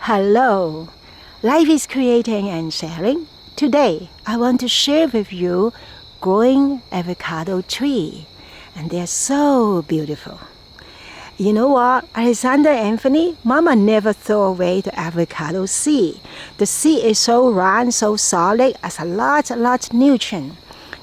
Hello, life is creating and sharing. Today, I want to share with you growing avocado tree, and they're so beautiful. You know what, Alexander Anthony, Mama never throw away the avocado seed. The seed is so round, so solid, has a lot nutrient.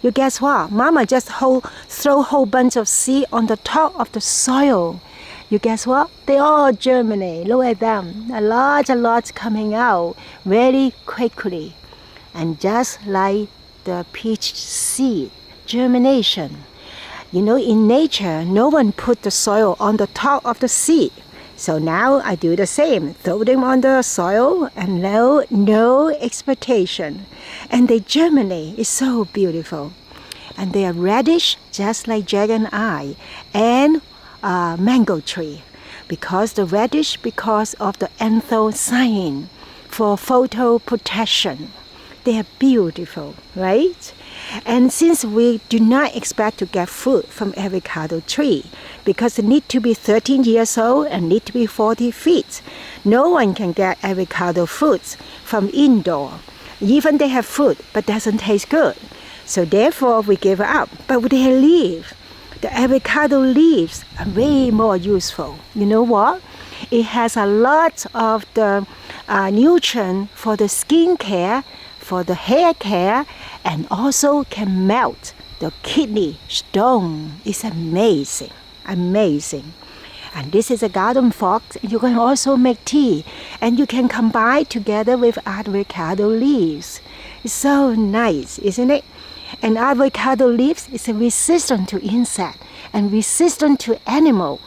You guess what? Mama just throw a whole bunch of seed on the top of the soil. You guess what? They all germinate. Look at them. A lot coming out very quickly. And just like the peach seed, germination. You know, in nature, no one put the soil on the top of the seed. So now I do the same. Throw them on the soil and no expectation. And they germinate. It's so beautiful. And they are reddish, just like dragon eye. And mango tree, because of the anthocyanin for photo protection. They are beautiful, right? And since we do not expect to get fruit from avocado tree, because it need to be 13 years old and need to be 40 feet, no one can get avocado fruits from indoor. Even they have fruit, but doesn't taste good. So therefore we give up. But with their leaf, the avocado leaves are way more useful. You know what? It has a lot of the nutrient for the skin care, for the hair care, and also can melt the kidney stone. It's amazing. And this is a garden fox. You can also make tea, and you can combine together with avocado leaves. It's so nice, isn't it? And avocado leaves is resistant to insect and resistant to animal.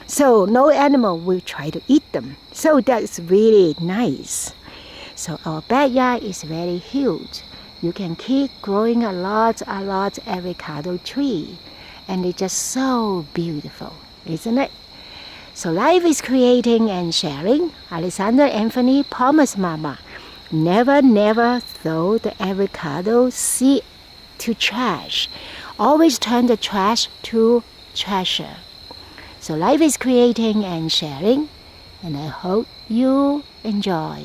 So no animal will try to eat them. So that's really nice. So our backyard is very huge. You can keep growing a lot avocado tree. And it's just so beautiful, isn't it? So life is creating and sharing. Alexander Anthony promised Mama, never throw the avocado seed to trash. Always turn the trash to treasure. So life is creating and sharing, and I hope you enjoy.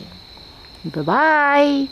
Bye-bye.